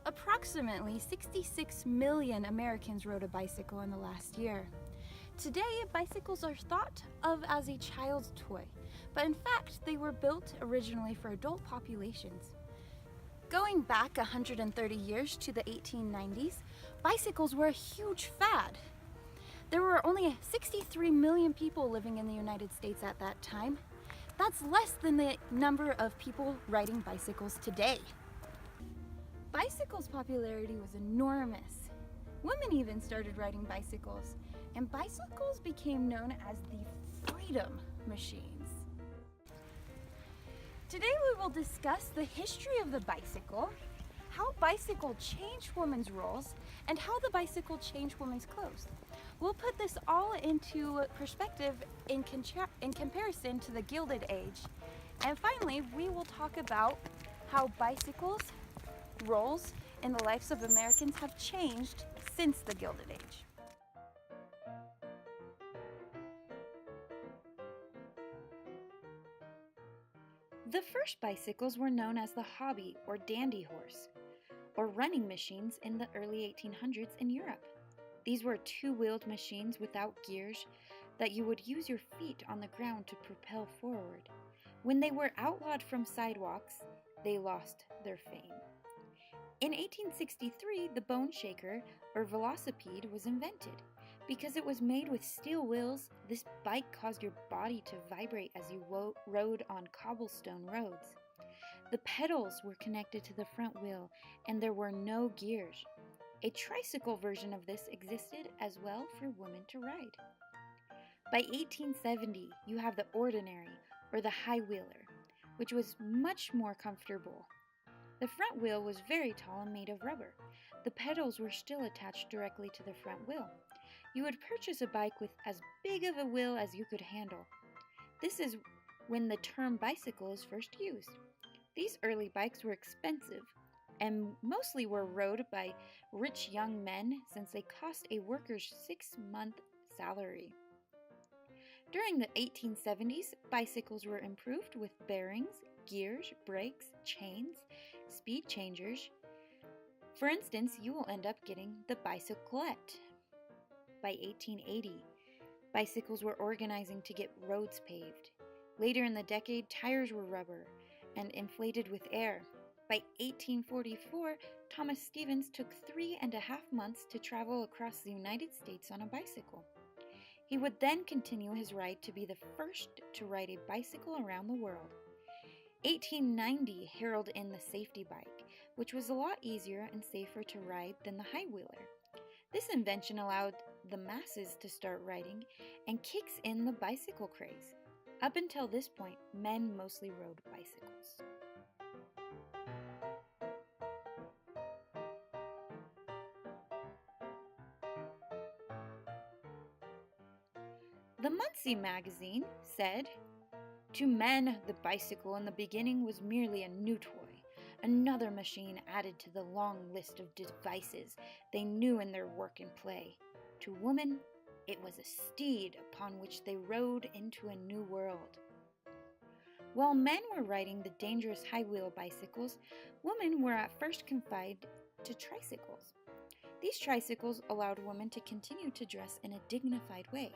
Approximately 66 million Americans rode a bicycle in the last year. Today, bicycles are thought of as a child's toy, but in fact, they were built originally for adult populations. Going back 130 years to the 1890s, bicycles were a huge fad. There were only 63 million people living in the United States at that time. That's less than the number of people riding bicycles today. Bicycles' popularity was enormous. Women even started riding bicycles, and bicycles became known as the freedom machines. Today we will discuss the history of the bicycle, how bicycle changed women's roles, and how the bicycle changed women's clothes. We'll put this all into perspective in comparison to the Gilded Age. And finally, we will talk about how bicycles' roles in the lives of Americans have changed since the Gilded Age. The first bicycles were known as the hobby or dandy horse, or running machines in the early 1800s in Europe. These were two-wheeled machines without gears that you would use your feet on the ground to propel forward. When they were outlawed from sidewalks, they lost their fame. In 1863, the bone shaker, or velocipede, was invented. Because it was made with steel wheels, this bike caused your body to vibrate as you rode on cobblestone roads. The pedals were connected to the front wheel, and there were no gears. A tricycle version of this existed as well for women to ride. By 1870, you have the ordinary, or the high wheeler, which was much more comfortable. The front wheel was very tall and made of rubber. The pedals were still attached directly to the front wheel. You would purchase a bike with as big of a wheel as you could handle. This is when the term bicycle is first used. These early bikes were expensive and mostly were rode by rich young men since they cost a worker's 6-month salary. During the 1870s, bicycles were improved with bearings, gears, brakes, chains, speed changers. For instance, you will end up getting the bicyclette. By 1880, bicycles were organizing to get roads paved. Later in the decade, tires were rubber and inflated with air. By 1844, Thomas Stevens took 3.5 months to travel across the United States on a bicycle. He would then continue his ride to be the first to ride a bicycle around the world. 1890 heralded in the safety bike, which was a lot easier and safer to ride than the high wheeler. This invention allowed the masses to start riding and kicks in the bicycle craze. Up until this point, men mostly rode bicycles. The Muncie magazine said, "To men, the bicycle in the beginning was merely a new toy, another machine added to the long list of devices they knew in their work and play. To women, it was a steed upon which they rode into a new world." While men were riding the dangerous high-wheel bicycles, women were at first confined to tricycles. These tricycles allowed women to continue to dress in a dignified way.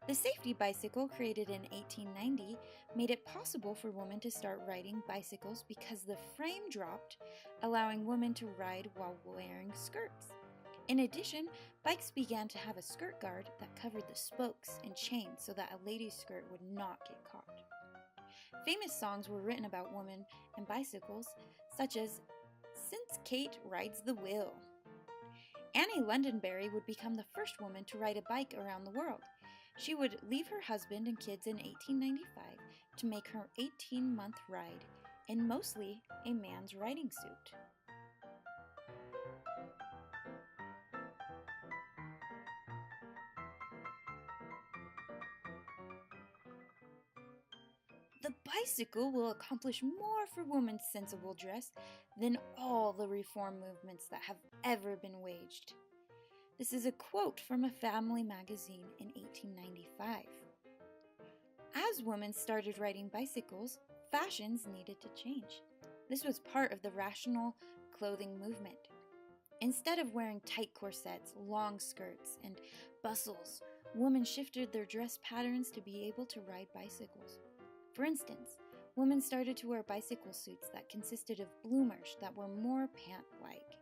The safety bicycle, created in 1890, made it possible for women to start riding bicycles because the frame dropped, allowing women to ride while wearing skirts. In addition, bikes began to have a skirt guard that covered the spokes and chains so that a lady's skirt would not get caught. Famous songs were written about women and bicycles, such as "Since Kate Rides the Wheel." Annie Londonderry would become the first woman to ride a bike around the world. She would leave her husband and kids in 1895 to make her 18-month ride in mostly a man's riding suit. The bicycle will accomplish more for women's sensible dress than all the reform movements that have ever been waged. This is a quote from a family magazine in 1895. As women started riding bicycles, fashions needed to change. This was part of the rational clothing movement. Instead of wearing tight corsets, long skirts, and bustles, women shifted their dress patterns to be able to ride bicycles. For instance, women started to wear bicycle suits that consisted of bloomers that were more pant-like.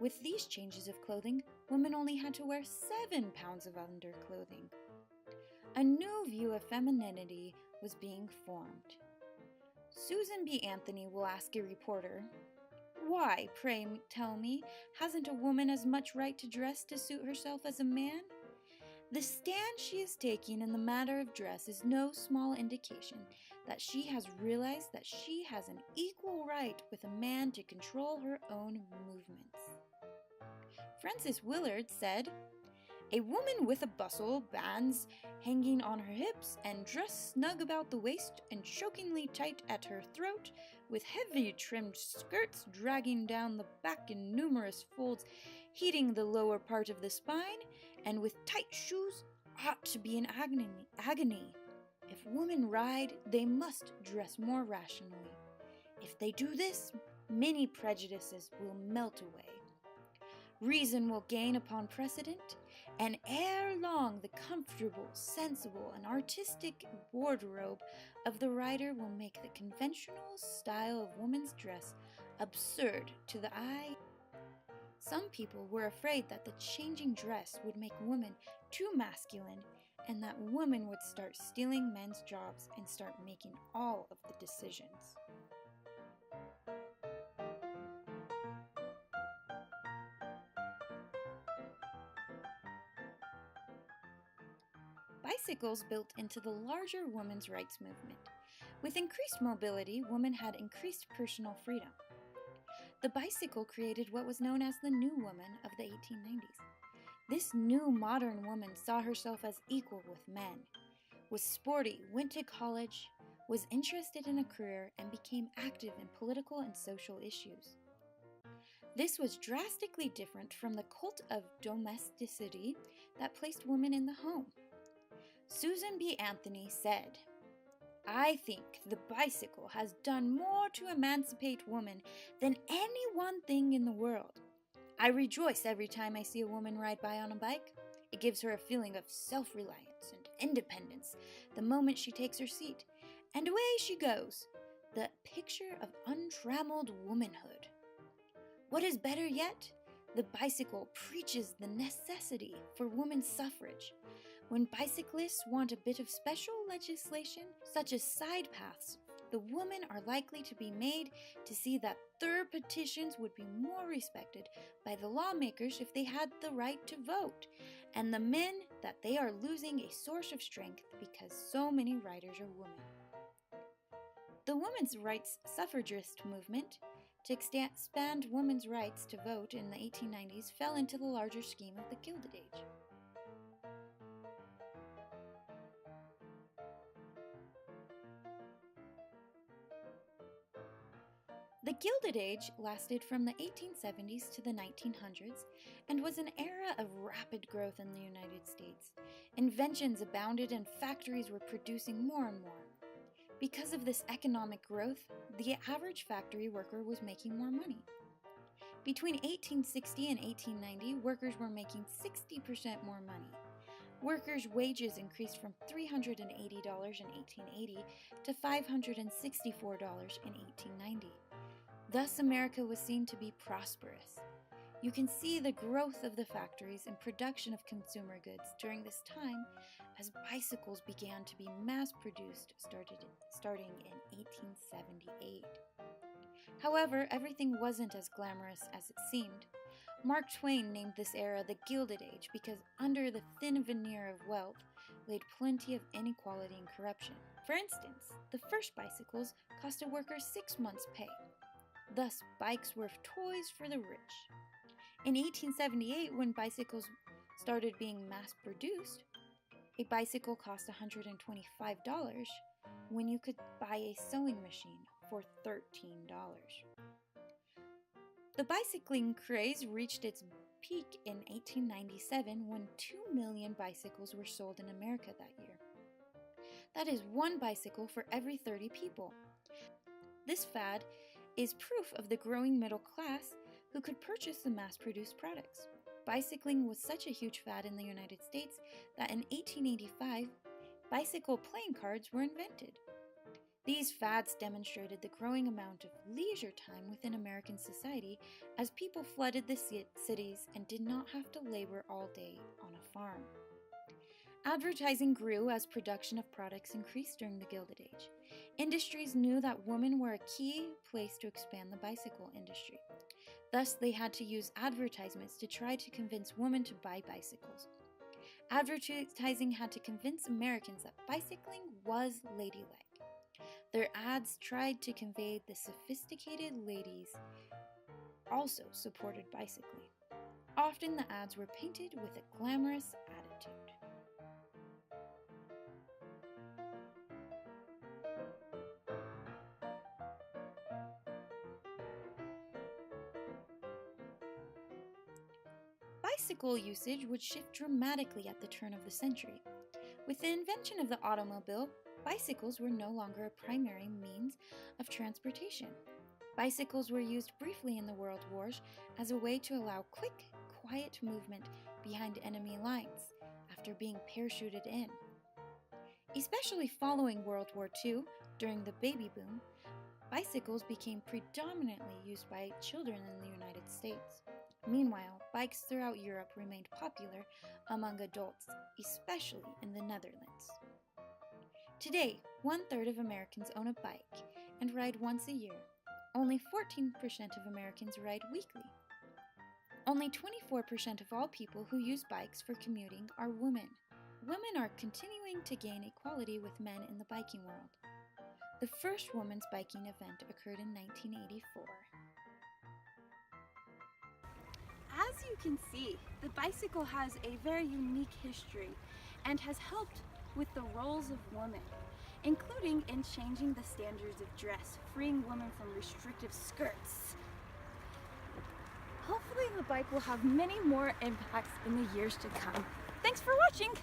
With these changes of clothing, women only had to wear 7 pounds of underclothing. A new view of femininity was being formed. Susan B. Anthony will ask a reporter, "Why, pray tell me, hasn't a woman as much right to dress to suit herself as a man?" The stand she is taking in the matter of dress is no small indication that she has realized that she has an equal right with a man to control her own movements. Frances Willard said, "A woman with a bustle, bands hanging on her hips, and dress snug about the waist and chokingly tight at her throat, with heavy trimmed skirts dragging down the back in numerous folds, heating the lower part of the spine, and with tight shoes, ought to be in agony. If women ride, they must dress more rationally. If they do this, many prejudices will melt away. Reason will gain upon precedent, and ere long the comfortable, sensible, and artistic wardrobe of the rider will make the conventional style of woman's dress absurd to the eye." Some people were afraid that the changing dress would make women too masculine and that women would start stealing men's jobs and start making all of the decisions. Bicycles built into the larger women's rights movement. With increased mobility, women had increased personal freedom. The bicycle created what was known as the New Woman of the 1890s. This new modern woman saw herself as equal with men, was sporty, went to college, was interested in a career, and became active in political and social issues. This was drastically different from the cult of domesticity that placed women in the home. Susan B. Anthony said, "I think the bicycle has done more to emancipate women than any one thing in the world. I rejoice every time I see a woman ride by on a bike. It gives her a feeling of self-reliance and independence the moment she takes her seat, and away she goes, the picture of untrammeled womanhood. What is better yet? The bicycle preaches the necessity for women's suffrage. When bicyclists want a bit of special legislation, such as side paths, the women are likely to be made to see that their petitions would be more respected by the lawmakers if they had the right to vote, and the men that they are losing a source of strength because so many riders are women." The women's rights suffragist movement to expand women's rights to vote in the 1890s fell into the larger scheme of the Gilded Age. The Gilded Age lasted from the 1870s to the 1900s and was an era of rapid growth in the United States. Inventions abounded and factories were producing more and more. Because of this economic growth, the average factory worker was making more money. Between 1860 and 1890, workers were making 60% more money. Workers' wages increased from $380 in 1880 to $564 in 1890. Thus, America was seen to be prosperous. You can see the growth of the factories and production of consumer goods during this time as bicycles began to be mass-produced starting in 1878. However, everything wasn't as glamorous as it seemed. Mark Twain named this era the Gilded Age because under the thin veneer of wealth laid plenty of inequality and corruption. For instance, the first bicycles cost a worker 6 months' pay. Thus, bikes were toys for the rich. In 1878, when bicycles started being mass-produced, a bicycle cost $125 when you could buy a sewing machine for $13. The bicycling craze reached its peak in 1897 when 2 million bicycles were sold in America that year. That is 1 bicycle for every 30 people. This fad is proof of the growing middle class who could purchase the mass-produced products. Bicycling was such a huge fad in the United States that in 1885, bicycle playing cards were invented. These fads demonstrated the growing amount of leisure time within American society as people flooded the cities and did not have to labor all day on a farm. Advertising grew as production of products increased during the Gilded Age. Industries knew that women were a key place to expand the bicycle industry. Thus, they had to use advertisements to try to convince women to buy bicycles. Advertising had to convince Americans that bicycling was ladylike. Their ads tried to convey the sophisticated ladies also supported bicycling. Often the ads were painted with a glamorous attitude. Bicycle usage would shift dramatically at the turn of the century. With the invention of the automobile, bicycles were no longer a primary means of transportation. Bicycles were used briefly in the World Wars as a way to allow quick, quiet movement behind enemy lines after being parachuted in. Especially following World War II, during the baby boom, bicycles became predominantly used by children in the United States. Meanwhile, bikes throughout Europe remained popular among adults, especially in the Netherlands. Today, 1/3 of Americans own a bike and ride once a year. Only 14% of Americans ride weekly. Only 24% of all people who use bikes for commuting are women. Women are continuing to gain equality with men in the biking world. The first women's biking event occurred in 1984. As you can see, the bicycle has a very unique history and has helped with the roles of women, including in changing the standards of dress, freeing women from restrictive skirts. Hopefully the bike will have many more impacts in the years to come. Thanks for watching!